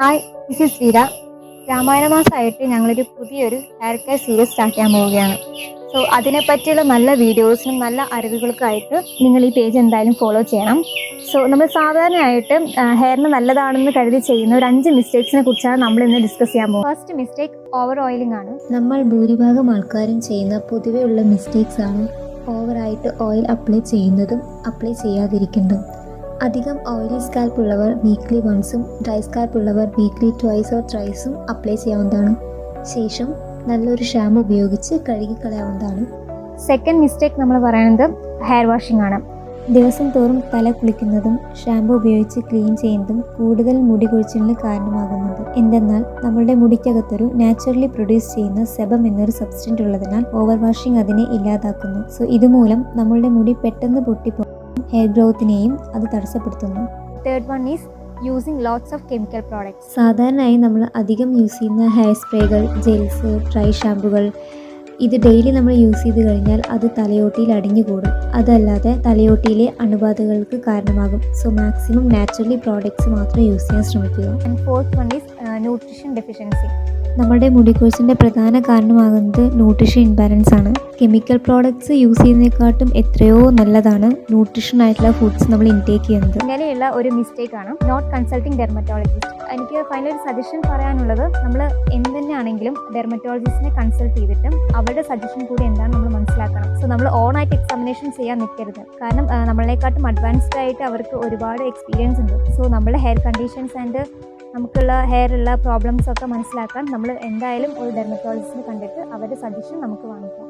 Hi, this is വീര. രാമായണ മാസമായിട്ട് ഞങ്ങളൊരു പുതിയൊരു ഹെയർ കെയർ സീരീസ് സ്റ്റാർട്ട് ചെയ്യാൻ പോവുകയാണ്. സോ അതിനെപ്പറ്റിയുള്ള നല്ല വീഡിയോസിനും നല്ല അറിവുകൾക്കായിട്ട് നിങ്ങൾ ഈ പേജ് എന്തായാലും ഫോളോ ചെയ്യണം. സോ നമ്മൾ സാധാരണയായിട്ട് ഹെയറിന് നല്ലതാണെന്ന് കരുതി ചെയ്യുന്ന ഒരു 5 മിസ്റ്റേക്സിനെ കുറിച്ചാണ് നമ്മൾ ഇന്ന് ഡിസ്കസ് ചെയ്യാൻ പോകുന്നത്. ഫസ്റ്റ് മിസ്റ്റേക്ക് ഓവർ ഓയിലിംഗ് ആണ്. നമ്മൾ ഭൂരിഭാഗം ആൾക്കാരും ചെയ്യുന്ന പൊതുവെയുള്ള മിസ്റ്റേക്സ് ആണ് ഓവറായിട്ട് ഓയിൽ അപ്ലൈ ചെയ്യുന്നതും അപ്ലൈ ചെയ്യാതിരിക്കുന്നതും. അധികം ഓയിലി സ്കാൽപ്പ് ഉള്ളവർ വീക്ക്ലി വൺസും ഡ്രൈ സ്കാൽപ്പ് ഉള്ളവർ വീക്ക്ലി ട്വൈസ് ഓർ ത്രൈസും അപ്ലൈ ചെയ്യാവുന്നതാണ്. ശേഷം നല്ലൊരു ഷാമ്പു ഉപയോഗിച്ച് കഴുകിക്കളയാവുന്നതാണ്. സെക്കൻഡ് മിസ്റ്റേക്ക് നമ്മൾ പറയുന്നത് ഹെയർ വാഷിംഗ് ആണ്. ദിവസം തോറും തല കുളിക്കുന്നതും ഷാമ്പു ഉപയോഗിച്ച് ക്ലീൻ ചെയ്യുന്നതും കൂടുതൽ മുടി കൊഴിച്ചിലിന് കാരണമാകുന്നുണ്ട്. എന്തെന്നാൽ നമ്മളുടെ മുടിക്കകത്തൊരു നാച്ചുറലി പ്രൊഡ്യൂസ് ചെയ്യുന്ന സെബം എന്നൊരു സബ്സ്റ്റൻറ്റ് ഉള്ളതിനാൽ ഓവർ വാഷിംഗ് അതിനെ ഇല്ലാതാക്കുന്നു. സോ ഇതുമൂലം നമ്മളുടെ മുടി പെട്ടെന്ന് പൊട്ടിപ്പോകും, ഹെയർ ഗ്രോത്തിനെയും അത് തടസ്സപ്പെടുത്തുന്നു. Third one is using lots of chemical products. സാധാരണയായി നമ്മൾ അധികം യൂസ് ചെയ്യുന്ന ഹെയർ സ്പ്രേകൾ, ജെൽസ്, ഡ്രൈ ഷാമ്പുകൾ ഇത് ഡെയിലി നമ്മൾ യൂസ് ചെയ്ത് കഴിഞ്ഞാൽ അത് തലയോട്ടിയിൽ അടിഞ്ഞുകൂടും. അതല്ലാതെ തലയോട്ടിയിലെ അണുബാധകൾക്ക് കാരണമാകും. സോ മാക്സിമം നാച്ചുറലി പ്രോഡക്ട്സ് മാത്രം യൂസ് ചെയ്യാൻ ശ്രമിക്കുക. And fourth one is nutrition deficiency. നമ്മുടെ മുടിക്കൊഴിച്ചിലിൻ്റെ പ്രധാന കാരണമാകുന്നത് ന്യൂട്രീഷൻ ഇംബാലൻസ് ആണ്. കെമിക്കൽ പ്രോഡക്ട്സ് യൂസ് ചെയ്യുന്നതിനെക്കാട്ടും എത്രയോ നല്ലതാണ് ന്യൂട്രീഷൻ ആയിട്ടുള്ള ഫുഡ്സ് നമ്മൾ ഇൻടേക്ക് ചെയ്യുന്നത്. ഇങ്ങനെയുള്ള ഒരു മിസ്റ്റേക്ക് ആണ് നോട്ട് കൺസൾട്ടിങ് ഡെർമറ്റോളജിസ്റ്റ്. എനിക്ക് ഫൈനൽ ഒരു സജഷൻ പറയാനുള്ളത്, നമ്മൾ എന്ത് തന്നെയാണെങ്കിലും ഡെർമറ്റോളജിസ്റ്റിനെ കൺസൾട്ട് ചെയ്തിട്ട് അവരുടെ സജഷൻ കൂടി എന്താണ് നമ്മൾ മനസ്സിലാക്കണം. സോ നമ്മൾ ഓണായിട്ട് എക്സാമിനേഷൻ ചെയ്യാൻ നിൽക്കരുത്. കാരണം നമ്മളെക്കാട്ടും അഡ്വാൻസ്ഡ് ആയിട്ട് അവർക്ക് ഒരുപാട് എക്സ്പീരിയൻസ് ഉണ്ട്. സോ നമ്മുടെ ഹെയർ കണ്ടീഷൻസ് ആൻഡ് നമുക്കുള്ള ഹെയറുള്ള പ്രോബ്ലംസ് ഒക്കെ മനസ്സിലാക്കാൻ നമ്മൾ എന്തായാലും ഒരു ഡെർമറ്റോളജിസ്റ്റിനെ കണ്ടിട്ട് അവരുടെ സജഷൻ നമുക്ക് വാങ്ങിക്കാം.